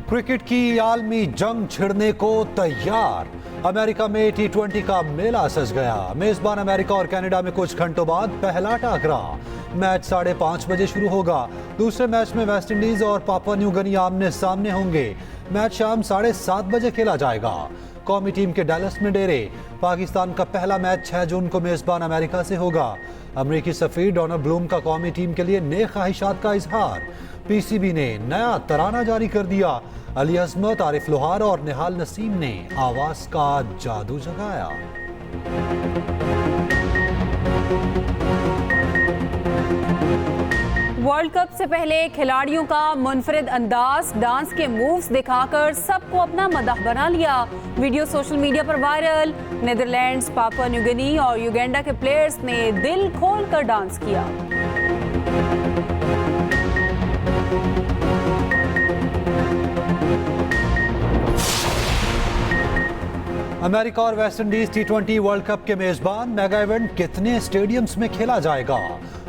Cricket की आलमी जंग छिड़ने को तैयार। अमेरिका में T20 का मेला सज गया। मेजबान अमेरिका और कनाडा में कुछ घंटों बाद पहला टाकरा। मैच 5:30 बजे शुरू होगा। दूसरे मैच में वेस्टइंडीज और पापुआ न्यू गिनी आमने सामने होंगे। मैच शाम 7:30 बजे खेला जाएगा। कौमी टीम के डैलस में डेरे। पाकिस्तान का पहला मैच 6 जून को मेजबान अमेरिका से होगा। अमेरिकी सफीर डोनाल्ड ब्लूम का कौमी टीम के लिए नेक ख्वाहिशात का इजहार। पीसीबी ने नया तराना जारी कर दिया। अली अजमत, आरिफ लोहार और निहाल नसीम ने आवाज का जादू जगाया। वर्ल्ड कप से पहले खिलाड़ियों का मुनफरिद अंदाज, डांस के मूव्स दिखाकर सबको अपना मदह बना लिया। वीडियो सोशल मीडिया पर viral. Netherlands, Papua New Guinea और युगांडा के प्लेयर्स ने दिल खोलकर डांस किया। अमेरिका और वेस्टइंडीज T20 वर्ल्ड कप के मेजबान। मेगा इवेंट कितने स्टेडियम्स में खेला जाएगा?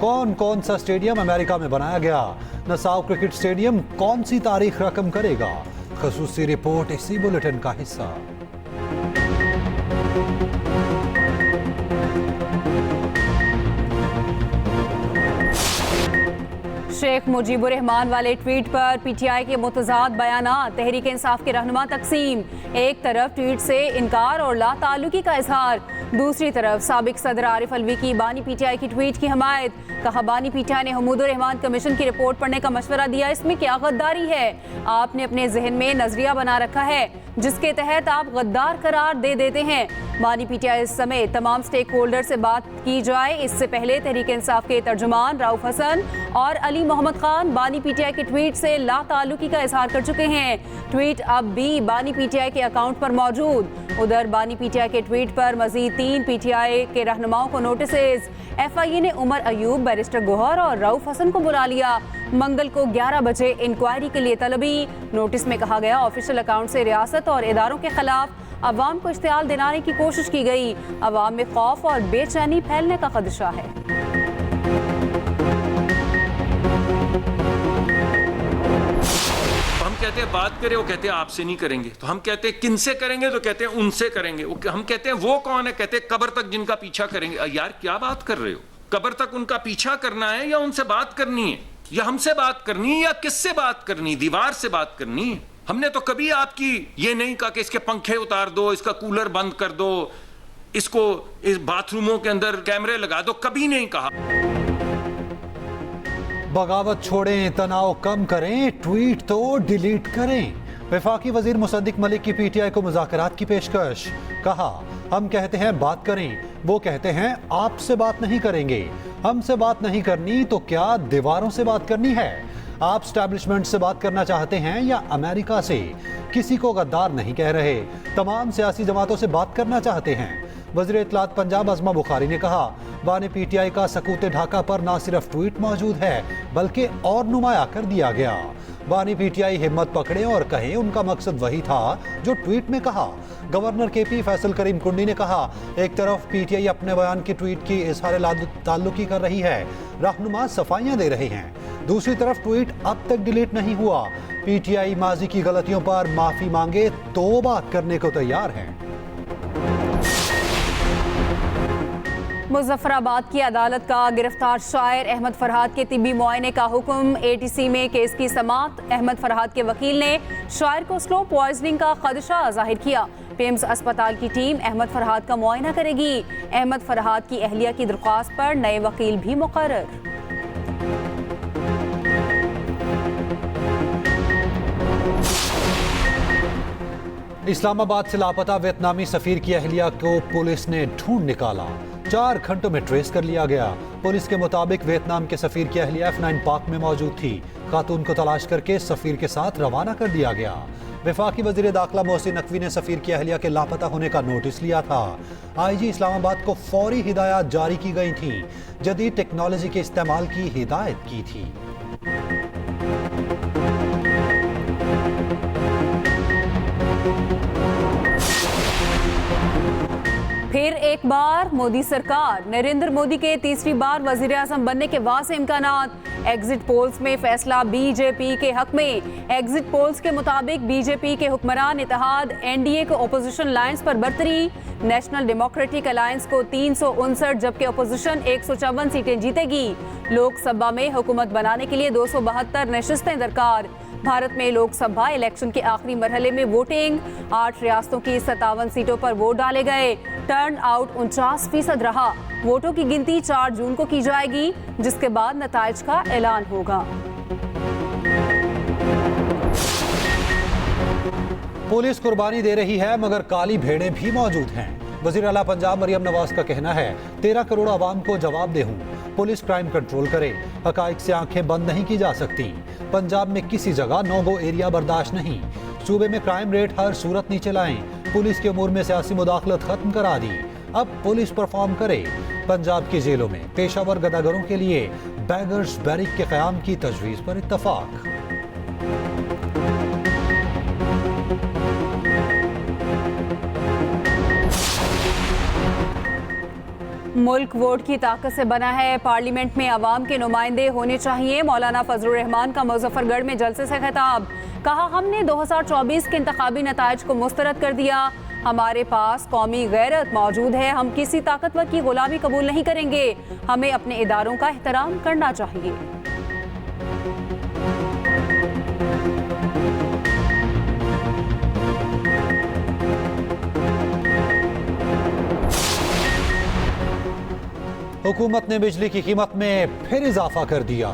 कौन कौन सा स्टेडियम अमेरिका में बनाया गया? नसाउ क्रिकेट स्टेडियम कौन सी तारीख रकम करेगा? खसूसी रिपोर्ट इसी बुलेटिन का हिस्सा। शेख मुजीबुर रहमान वाले ट्वीट पर पीटीआई के मुतजाद बयानात। तहरीक इंसाफ के रहनुमा तकसीम। एक तरफ ट्वीट से इनकार और ला ताल्लुकी का इजहार, दूसरी तरफ साबिक सदर आरिफ अलवी की बानी पीटीआई की ट्वीट की हमायत। कहा, बानी पीटीआई ने हमूदुर रहमान कमीशन की रिपोर्ट पढ़ने का मशवरा दिया। इसमें क्या गद्दारी है? आपने अपने जहन में नजरिया बना रखा है जिसके तहत आप गद्दार करार दे देते हैं। बानी पीटीआई समेत तमाम स्टेक होल्डर से बात की जाए। इससे पहले तहरीक इंसाफ के तर्जुमान राउफ हसन और अली मोहम्मद खान बानी पीटीआई के ट्वीट से ला ताल्लुकी का इजहार कर चुके हैं। ट्वीट अब भी बानी पीटीआई के अकाउंट पर मौजूद। उधर बानी पीटीआई के ट्वीट पर मजीद 3 पीटीआई के रहनुमाओं को नोटिस। FIA ने उमर अयूब, बैरिस्टर गोहर और राउफ हसन को बुला लिया। मंगल को 11 बजे इंक्वायरी के लिए तलबी। नोटिस में कहा गया, ऑफिशियल अकाउंट से रियासत और इदारों के खिलाफ अवाम को इश्तियाल दिलाने की कोशिश की गई। अवाम में खौफ और बेचैनी फैलने का खदशा है। हम कहते हैं बात करें, वो कहते हैं आपसे नहीं करेंगे। तो हम कहते हैं किनसे करेंगे, तो कहते हैं उनसे करेंगे। हम कहते हैं वो कौन है, कहते हैं कब्र तक जिनका पीछा करेंगे। यार क्या बात कर रहे हो? कब्र तक उनका पीछा करना है या उनसे बात करनी है, या हमसे बात करनी है, या किससे बात करनी? दीवार से बात करनी है। हमने तो कभी आपकी ये नहीं कहा कि इसके पंखे उतार दो, इसका कूलर बंद कर दो, इसको इस बाथरूमों के अंदर कैमरे लगा दो, कभी नहीं कहा। बगावत छोड़ें, तनाव कम करें, ट्वीट तो डिलीट करें। वफाकी वजीर मुसद्दिक मलिक की पीटीआई को मुज़ाकरात की पेशकश। कहा, हम कहते हैं बात करें, वो कहते हैं आपसे बात नहीं करेंगे। हमसे बात नहीं करनी तो क्या दीवारों से बात करनी है? आप स्टैब्लिशमेंट से बात करना चाहते हैं या अमेरिका से? किसी को गद्दार नहीं कह रहे, तमाम सियासी जमातों से बात करना चाहते हैं। वज़ीर इत्तलात पंजाब अज़मा बुखारी ने कहा, बानी पीटीआई का सकूत ढाका पर ना सिर्फ ट्वीट मौजूद है बल्कि और नुमाया कर दिया गया। बानी पीटीआई हिम्मत पकड़े और कहें उनका मकसद वही था जो ट्वीट में कहा। गवर्नर KP फैसल करीम कुंडी ने कहा, एक तरफ पीटीआई अपने बयान की ट्वीट की इजहार ताल्लुकी कर रही है, रहनुमा सफाइयां दे रहे हैं। दूसरी तरफ ट्वीट अब तक डिलीट नहीं हुआ। पीटीआई माजी की गलतियों पर माफी मांगे तो बात करने को तैयार है। मुजफ्फराबाद की अदालत का गिरफ्तार शायर अहमद फरहाद के तिब्बी मुआयने का हुक्म। ATC में केस की समाअत। अहमद फरहाद के वकील ने शायर को स्लो पॉइजनिंग का खदशा जाहिर किया। पेम्स अस्पताल की टीम अहमद फरहाद का मुआयना करेगी। अहमद फरहाद की अहलिया की दरख्वास्त पर नए वकील भी मुकर्रर। इस्लामाबाद से लापता वियतनामी सफीर की अहलिया को पुलिस ने ढूंढ निकाला। 4 घंटों में ट्रेस कर लिया गया। पुलिस के मुताबिक वियतनाम के सफीर की अहलिया F9 पार्क में मौजूद थी। खातून को तलाश करके सफीर के साथ रवाना कर दिया गया। वफाकी वजीर दाखिला मोहसिन नकवी ने सफीर की अहलिया के लापता होने का नोटिस लिया था। IG इस्लामाबाद को फौरी हिदायत जारी की गई थी। जदीद टेक्नोलॉजी के इस्तेमाल की हिदायत की थी। फिर एक बार मोदी सरकार। नरेंद्र मोदी के तीसरी बार वजीर आजम बनने के वाज़ेह इम्कानात। एग्जिट पोल्स में फैसला बीजेपी के हक में। एग्जिट पोल्स के मुताबिक बीजेपी के हुक्मरान इत्तेहाद एनडीए को ओपोजिशन लाइंस पर बरतरी। नेशनल डेमोक्रेटिक अलायंस को 359 जबकि ओपोजिशन 154 सीटें जीतेगी। लोकसभा में हुकूमत बनाने के लिए 272 नशिस्तें दरकार। भारत में लोकसभा इलेक्शन के आखिरी मरहले में वोटिंग। 8 रियासतों की 57 सीटों पर वोट डाले गए। टर्न आउट 49% रहा। वोटों की गिनती 4 जून को की जाएगी, जिसके बाद नताइज का ऐलान होगा। पुलिस कुर्बानी दे रही है मगर काली भेड़ें भी मौजूद हैं। वजीर आला पंजाब मरियम नवाज का कहना है 13 करोड़ आवाम को जवाबदेह हूं। पुलिस क्राइम कंट्रोल करे, हकाइक से आंखें बंद नहीं की जा सकती। पंजाब में किसी जगह नो गो एरिया बर्दाश्त नहीं। सूबे में क्राइम रेट हर सूरत नीचे लाएं। पुलिस के उमूर में सियासी मुदाखलत खत्म करा दी। अब पुलिस परफॉर्म करे। पंजाब की जेलों में पेशावर गदागरों के लिए बैगर्स बैरिक के क़याम की तजवीज़ पर इत्तफाक। मुल्क वोट की ताकत से बना है। पार्लियामेंट में अवाम के नुमाइंदे होने चाहिए। मौलाना फजलुर रहमान का मुजफ्फरगढ़ में जलसे से खिताब। कहा, हमने 2024 के इंतखाबी नताइज को मुस्तरद कर दिया। हमारे पास कौमी गैरत मौजूद है। हम किसी ताकतवर की गुलामी कबूल नहीं करेंगे। हमें अपने इदारों का एहतराम करना चाहिए। हुकूमत ने बिजली की कीमत में फिर इजाफा कर दिया।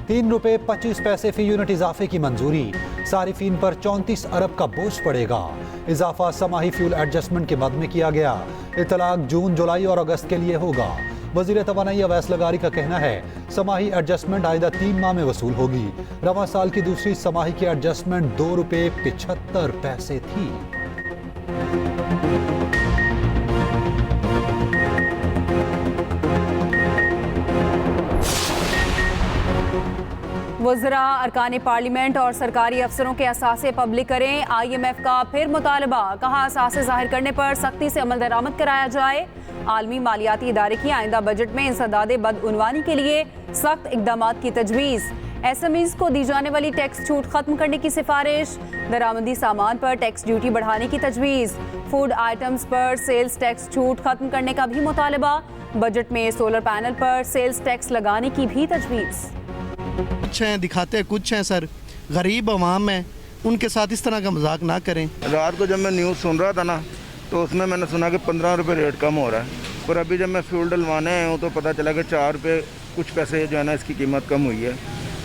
3 रुपए 25 पैसे फी यूनिट इजाफे की मंजूरी। सारिफीन पर 34 अरब का बोझ पड़ेगा। इजाफा समाही फ्यूल एडजस्टमेंट के मद में किया गया। इतलाक जून, जुलाई और अगस्त के लिए होगा। वजीर तवानाई अवैस लगारी का कहना है समाही एडजस्टमेंट आइंदा 3 माह में वसूल होगी। रवां साल की दूसरी समाही की एडजस्टमेंट 2 रुपए 75 पैसे थी। वज़रा अरकान पार्लियामेंट और सरकारी अफसरों के असासे पब्लिक करें। IMF का फिर मुतालबा। कहा, असासे जाहिर करने पर सख्ती से अमल दरामद कराया जाए। आलमी मालियाती इदारे की आइंदा बजट में इंसदादे बदउनवानी के लिए सख्त इकदाम की तजवीज़। SMEs को दी जाने वाली टैक्स छूट खत्म करने की सिफारिश। दरामदी सामान पर टैक्स ड्यूटी बढ़ाने की तजवीज़। फूड आइटम्स पर सेल्स टैक्स छूट खत्म करने का भी मुतालबा। बजट में सोलर पैनल पर सेल्स टैक्स लगाने की भी तजवीज़। कुछ हैं दिखाते कुछ हैं सर, गरीब अवाम है, उनके साथ इस तरह का मजाक ना करें। रात को जब मैं न्यूज़ सुन रहा था ना, तो उसमें मैंने सुना कि 15 रुपये रेट कम हो रहा है, पर अभी जब मैं फ्यूल डलवाने आया हूँ तो पता चला कि 4 रुपये कुछ पैसे जो है ना इसकी कीमत कम हुई है।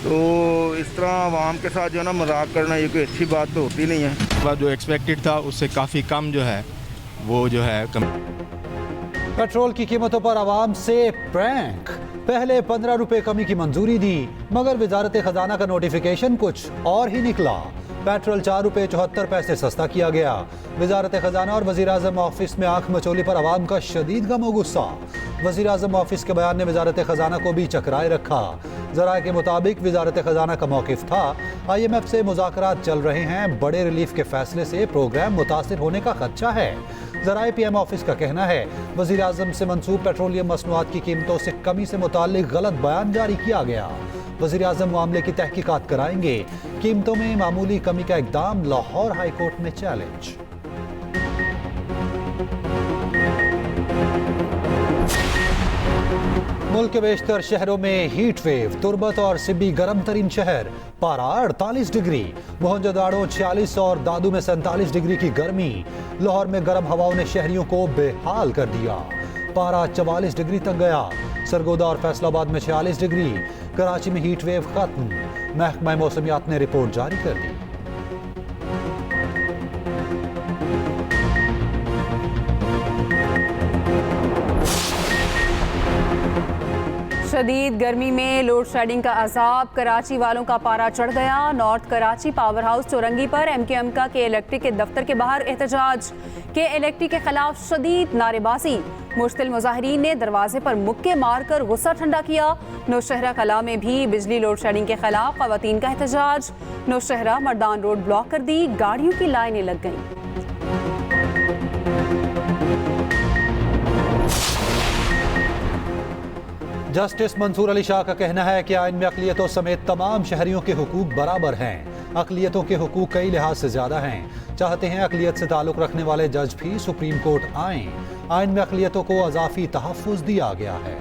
तो इस तरह आवाम के साथ जो है ना मजाक करना ये कोई अच्छी बात तो होती नहीं है। जो एक्सपेक्टेड था उससे काफ़ी कम जो है वो जो है कम। पेट्रोल की कीमतों पर आवाम से प्रैंक। पहले 15 रुपए कमी की मंजूरी दी, मगर वजारत खजाना का नोटिफिकेशन कुछ और ही निकला। पेट्रोल 4 रुपए 74 पैसे सस्ता किया गया। वजारत खजाना और वजीर आज़म ऑफिस में आंख मचोली पर आवाम का शदीद गम व गुस्सा। वजीर आज़म ऑफिस के बयान ने वजारत खजाना को भी चकराए रखा। ज़राए के मुताबिक वजारत खजाना का मौक़िफ़ था IMF से मुज़ाकरात चल रहे हैं, बड़े रिलीफ के फैसले से प्रोग्राम मुतासिर होने का खदशा है। ज़राए PM ऑफिस का कहना है वज़ीर आज़म से मंसूब पेट्रोलियम मसनूआत की कीमतों से कमी से मुताल्लिक गलत बयान जारी किया गया। वज़ीर आज़म मामले की तहकीकात कराएंगे। कीमतों में मामूली कमी का इक़दाम लाहौर हाई कोर्ट में चैलेंज। मुल्क के बेशतर शहरों में हीट वेव। तुर्बत और सिब्बी गर्म तरीन शहर, पारा 48 डिग्री। मोहनजोदाड़ो 46 और दादू में 47 डिग्री की गर्मी। लाहौर में गर्म हवाओं ने शहरियों को बेहाल कर दिया। पारा 44 डिग्री तक गया। सरगोदा और फैसलाबाद में 46 डिग्री। कराची में हीट वेव खत्म। महकमा मौसमियात ने रिपोर्ट जारी कर दी। शदीद गर्मी में लोड शेडिंग का अजाब। कराची वालों का पारा चढ़ गया। नॉर्थ कराची पावर हाउस चौरंगी पर MQM का के इलेक्ट्रिक के दफ्तर के बाहर एहतजाज। के इलेक्ट्रिक के खिलाफ शदीद नारेबाजी। मुश्तिल मुजाहिरीन ने दरवाजे पर मुक्के मारकर गुस्सा ठंडा किया। नौशहरा कला में भी बिजली लोड शेडिंग के खिलाफ खवातीन का एहतजाज। नौशहरा मर्दान रोड ब्लॉक कर दी, गाड़ियों की लाइनें लग गईं। जस्टिस मंसूर अली शाह का कहना है कि आइन में अक़लियतों समेत तमाम शहरियों के हुकूक बराबर हैं। अक़लियतों के हुकूक कई लिहाज से ज़्यादा हैं। चाहते हैं अक़लियत से ताल्लुक़ रखने वाले जज भी सुप्रीम कोर्ट आएँ। आइन में अक़लियतों को अज़ाफ़ी तहफ़्फ़ुज़ दिया गया है।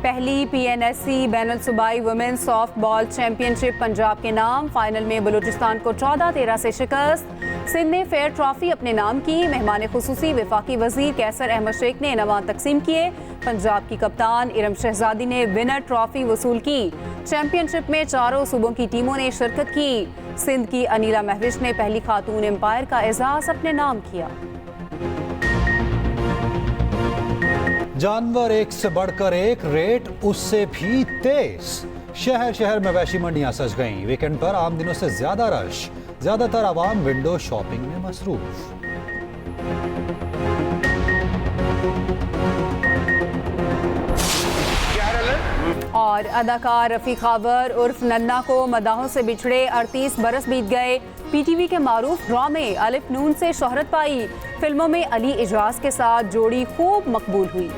पहली PNSC बैनुल सूबाई women's softball championship Punjab के नाम। फाइनल में बलूचिस्तान को 14-13 से शिकस्त। सिंध ने फेयर ट्रॉफी अपने नाम की। मेहमान खुसूसी वफाकी वजीर कैसर अहमद शेख ने इनामात तकसीम किए। पंजाब की कप्तान इरम शहजादी ने विनर ट्रॉफी वसूल की। चैंपियनशिप में चारों सूबों की टीमों ने शिरकत की। सिंध की अनीला महविश ने पहली खातून एम्पायर का एजाज अपने नाम किया। जानवर एक से बढ़कर एक, रेट उससे भी तेज। शहर शहर में वैशी मंडियां सज गईं। वीकेंड पर आम दिनों से ज्यादा रश। ज्यादातर आवाम विंडो शॉपिंग में मसरूफ। और अदाकार रफी खावर उर्फ नन्ना को मदाहों से बिछड़े 38 बरस बीत गए। PTV के मारूफ ड्रामे अलिफ नून से शोहरत पाई। फिल्मों में अली इजाज के साथ जोड़ी खूब मकबूल हुई।